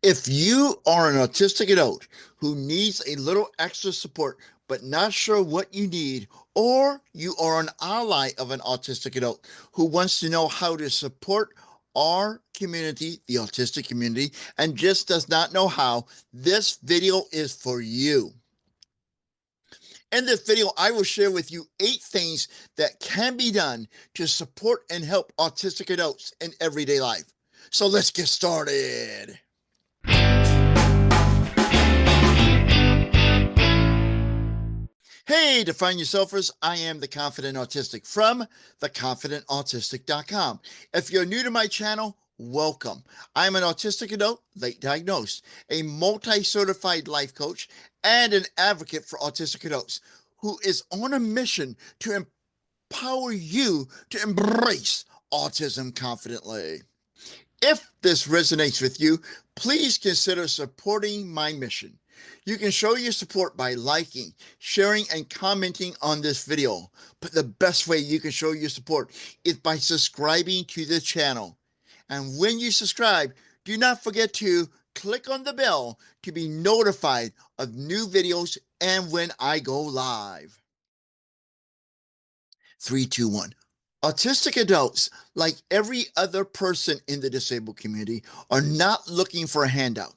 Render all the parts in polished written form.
If you are an autistic adult who needs a little extra support but not sure what you need, or you are an ally of an autistic adult who wants to know how to support our community, the autistic community, and just does not know how, this video is for you. In this video, I will share with you 8 things that can be done to support and help autistic adults in everyday life. So let's get started. Hey, Define Yourselfers, I am the Confident Autistic from theconfidentautistic.com. If you're new to my channel, welcome. I'm an autistic adult, late diagnosed, a multi-certified life coach, and an advocate for autistic adults who is on a mission to empower you to embrace autism confidently. If this resonates with you, please consider supporting my mission. You can show your support by liking, sharing, and commenting on this video. But the best way you can show your support is by subscribing to the channel. And when you subscribe, do not forget to click on the bell to be notified of new videos and when I go live. 3, 2, 1. Autistic adults, like every other person in the disabled community, are not looking for a handout.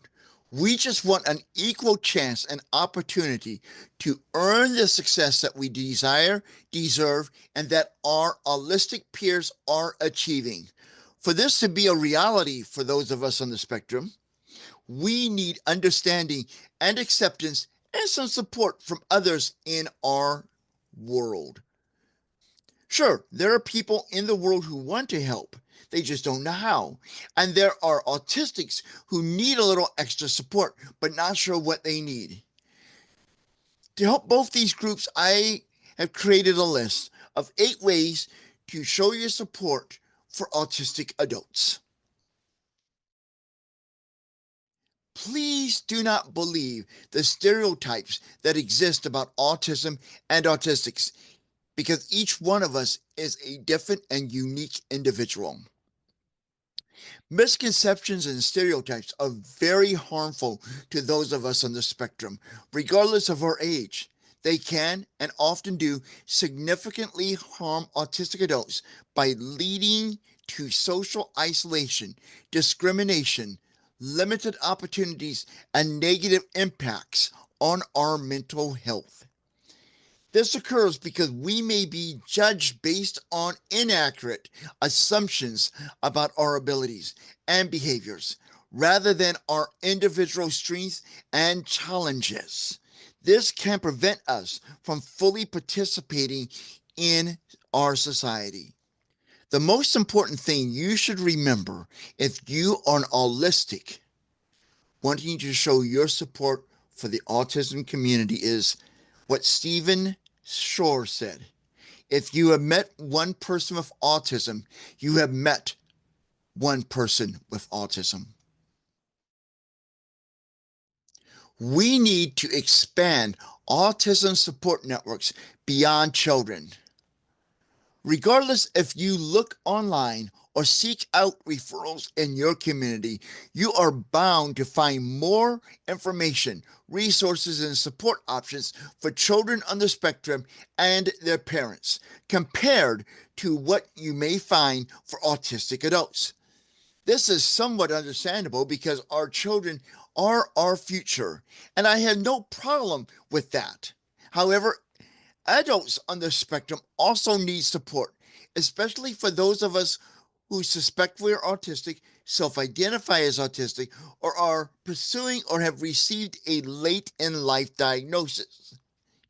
We just want an equal chance and opportunity to earn the success that we desire, deserve, and that our autistic peers are achieving. For this to be a reality for those of us on the spectrum, we need understanding and acceptance and some support from others in our world. Sure, there are people in the world who want to help. They just don't know how. And there are autistics who need a little extra support, but not sure what they need. To help both these groups, I have created a list of 8 ways to show your support for autistic adults. Please do not believe the stereotypes that exist about autism and autistics, because each one of us is a different and unique individual. Misconceptions and stereotypes are very harmful to those of us on the spectrum, regardless of our age. They can, and often do, significantly harm autistic adults by leading to social isolation, discrimination, limited opportunities, and negative impacts on our mental health. This occurs because we may be judged based on inaccurate assumptions about our abilities and behaviors, rather than our individual strengths and challenges. This can prevent us from fully participating in our society. The most important thing you should remember if you are an autistic wanting to show your support for the autism community is what Stephen Shore said. If you have met one person with autism, you have met one person with autism. We need to expand autism support networks beyond children. Regardless if you look online or seek out referrals in your community, you are bound to find more information, resources, and support options for children on the spectrum and their parents, compared to what you may find for autistic adults. This is somewhat understandable because our children are our future, and I have no problem with that. However, adults on the spectrum also need support, especially for those of us who suspect we're autistic, self-identify as autistic, or are pursuing or have received a late-in-life diagnosis.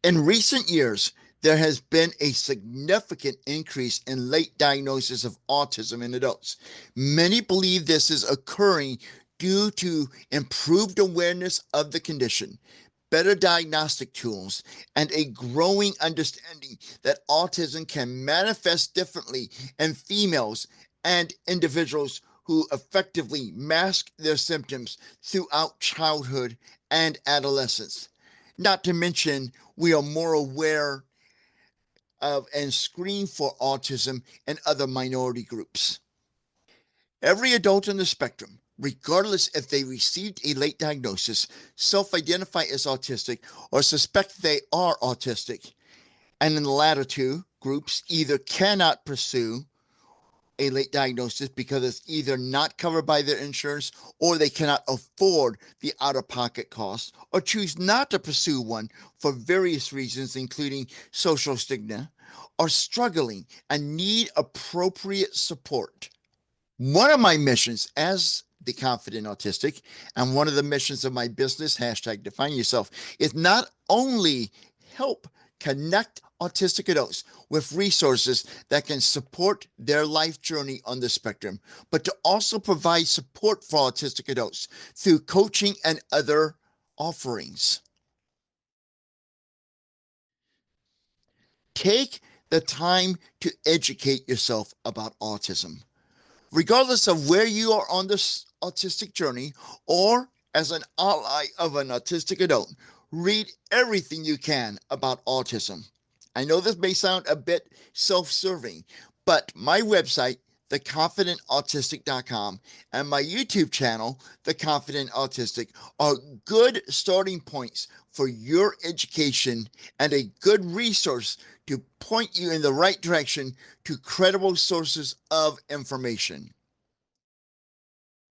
In recent years, there has been a significant increase in late diagnosis of autism in adults. Many believe this is occurring due to improved awareness of the condition, better diagnostic tools, and a growing understanding that autism can manifest differently in females and individuals who effectively mask their symptoms throughout childhood and adolescence. Not to mention, we are more aware of and screen for autism and other minority groups. Every adult on the spectrum, regardless if they received a late diagnosis, self-identify as autistic, or suspect they are autistic. And in the latter two groups, either cannot pursue a late diagnosis because it's either not covered by their insurance or they cannot afford the out of pocket costs, or choose not to pursue one for various reasons, including social stigma, are struggling and need appropriate support. One of my missions as the Confident Autistic, and one of the missions of my business, hashtag define yourself, is not only help connect autistic adults with resources that can support their life journey on the spectrum, but to also provide support for autistic adults through coaching and other offerings. Take the time to educate yourself about autism. Regardless of where you are on this autistic journey, or as an ally of an autistic adult, read everything you can about autism. I know this may sound a bit self-serving, but my website, theconfidentautistic.com, and my YouTube channel, The Confident Autistic, are good starting points for your education and a good resource to point you in the right direction to credible sources of information.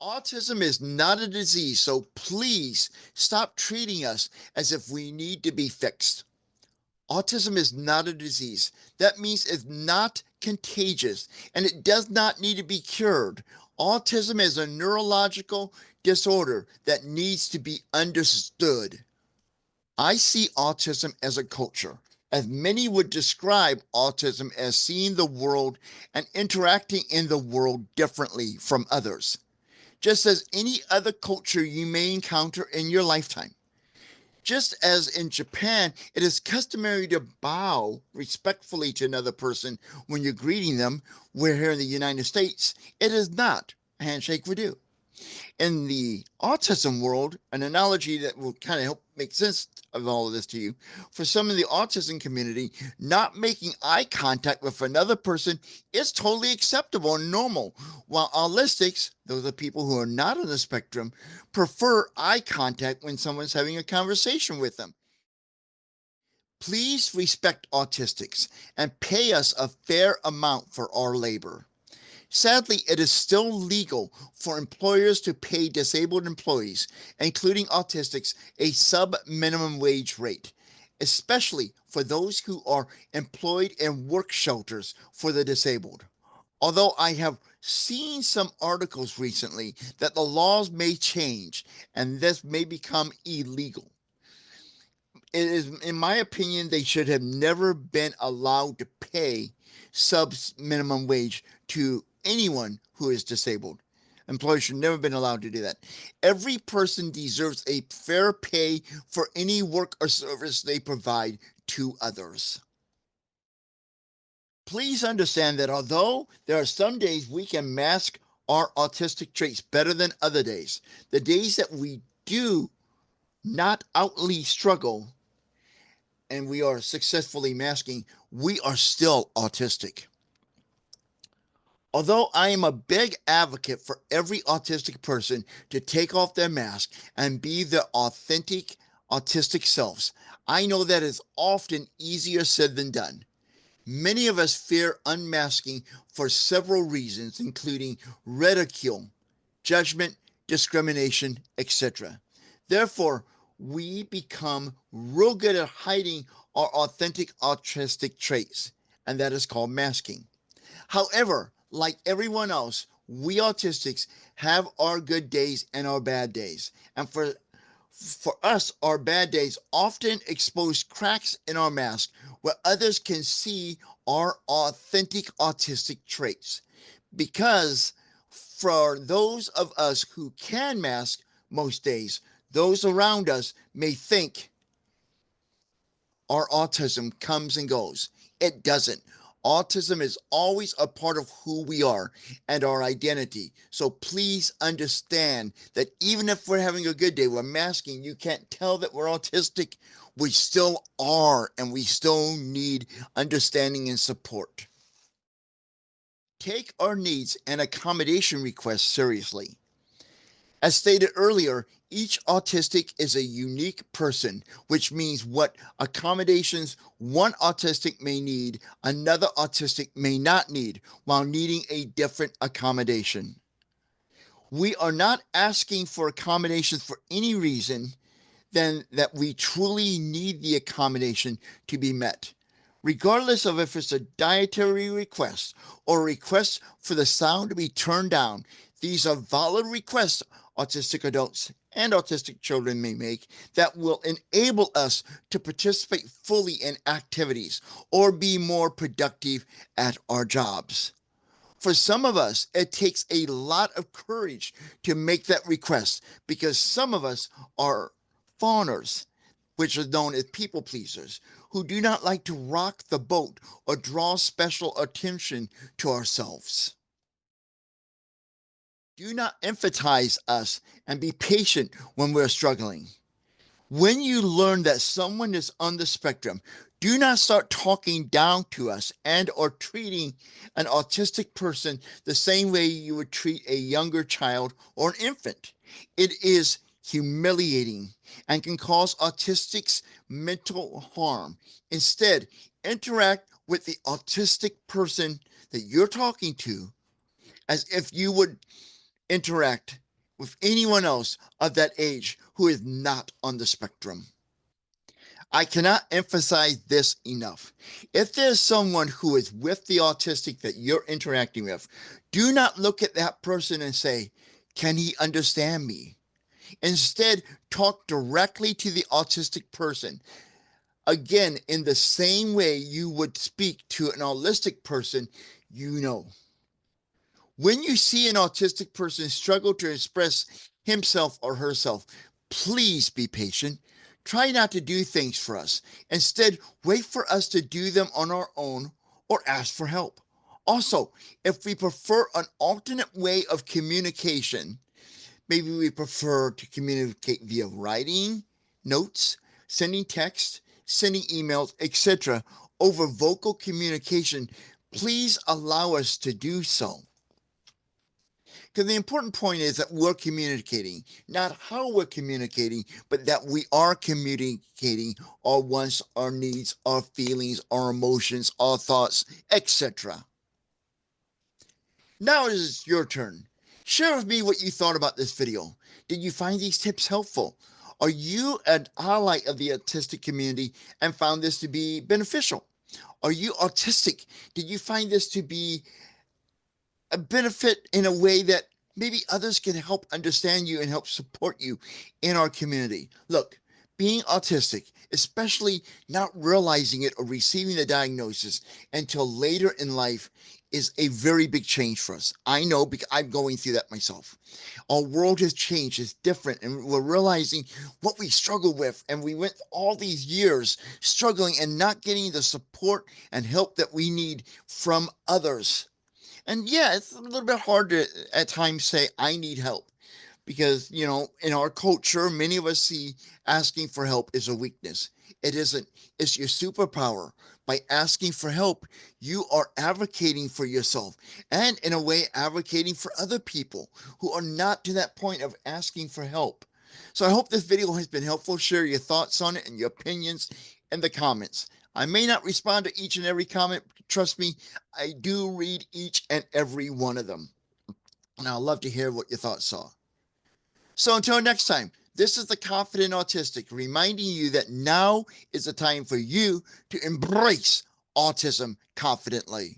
Autism is not a disease, so please stop treating us as if we need to be fixed. Autism is not a disease. That means it's not contagious and it does not need to be cured. Autism is a neurological disorder that needs to be understood. I see autism as a culture, as many would describe autism as seeing the world and interacting in the world differently from others, just as any other culture you may encounter in your lifetime. Just as in Japan, it is customary to bow respectfully to another person when you're greeting them, where here in the United States, it is not. A handshake would do. In the autism world, an analogy that will kind of help make sense of all of this to you, for some of the autism community, not making eye contact with another person is totally acceptable and normal, while Autistics, those are people who are not on the spectrum, prefer eye contact when someone's having a conversation with them. Please respect Autistics and pay us a fair amount for our labor. Sadly, it is still legal for employers to pay disabled employees, including autistics, a sub-minimum wage rate, especially for those who are employed in work shelters for the disabled. Although I have seen some articles recently that the laws may change and this may become illegal. It is, in my opinion, they should have never been allowed to pay sub minimum wage to anyone who is disabled. Employers should never have been allowed to do that. Every person deserves a fair pay for any work or service they provide to others. Please understand that although there are some days we can mask our autistic traits better than other days, the days that we do not outly struggle and we are successfully masking, we are still autistic. Although I am a big advocate for every autistic person to take off their mask and be their authentic autistic selves, I know that is often easier said than done. Many of us fear unmasking for several reasons, including ridicule, judgment, discrimination, etc. Therefore, we become real good at hiding our authentic autistic traits, and that is called masking. However, like everyone else, we autistics have our good days and our bad days. And for us, our bad days often expose cracks in our mask where others can see our authentic autistic traits. Because for those of us who can mask most days, those around us may think our autism comes and goes. It doesn't. Autism is always a part of who we are and our identity. So please understand that even if we're having a good day, we're masking, you can't tell that we're autistic. We still are, and we still need understanding and support. Take our needs and accommodation requests seriously. As stated earlier, each autistic is a unique person, which means what accommodations one autistic may need, another autistic may not need, while needing a different accommodation. We are not asking for accommodations for any reason than that we truly need the accommodation to be met. Regardless of if it's a dietary request or a request for the sound to be turned down, these are valid requests autistic adults and autistic children may make that will enable us to participate fully in activities or be more productive at our jobs. For some of us, it takes a lot of courage to make that request because some of us are fawners, which are known as people pleasers, who do not like to rock the boat or draw special attention to ourselves. Do not emphasize us and be patient when we're struggling. When you learn that someone is on the spectrum, do not start talking down to us and or treating an autistic person the same way you would treat a younger child or an infant. It is humiliating and can cause autistics mental harm. Instead, interact with the autistic person that you're talking to as if you would interact with anyone else of that age who is not on the spectrum. I cannot emphasize this enough. If there's someone who is with the autistic that you're interacting with, do not look at that person and say, "Can he understand me?" Instead, talk directly to the autistic person. Again, in the same way you would speak to an autistic person you know. When you see an autistic person struggle to express himself or herself, please be patient. Try not to do things for us. Instead, wait for us to do them on our own or ask for help. Also, if we prefer an alternate way of communication, maybe we prefer to communicate via writing, notes, sending text, sending emails, etc., over vocal communication, please allow us to do so. Because the important point is that we're communicating, not how we're communicating, but that we are communicating our wants, our needs, our feelings, our emotions, our thoughts, etc. Now it is your turn. Share with me what you thought about this video. Did you find these tips helpful? Are you an ally of the autistic community and found this to be beneficial? Are you autistic? Did you find this to be a benefit in a way that maybe others can help understand you and help support you in our community? Look, being autistic, especially not realizing it or receiving the diagnosis until later in life, is a very big change for us. I know because I'm going through that myself. Our world has changed, it's different, and we're realizing what we struggle with. And we went all these years struggling and not getting the support and help that we need from others. And yeah, it's a little bit hard to at times say, I need help. Because, in our culture, many of us see asking for help is a weakness. It isn't. It's your superpower. By asking for help, you are advocating for yourself and, in a way, advocating for other people who are not to that point of asking for help. So I hope this video has been helpful. Share your thoughts on it and your opinions in the comments. I may not respond to each and every comment. Trust me, I do read each and every one of them. And I'd love to hear what your thoughts are. So until next time, this is the Confident Autistic reminding you that now is the time for you to embrace autism confidently.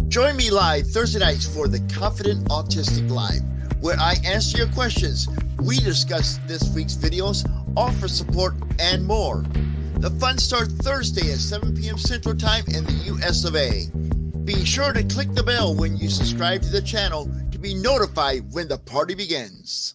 Join me live Thursday nights for the Confident Autistic Live, where I answer your questions, we discuss this week's videos, offer support, and more. The fun starts Thursday at 7 p.m. Central Time in the US of A. Be sure to click the bell when you subscribe to the channel to be notified when the party begins.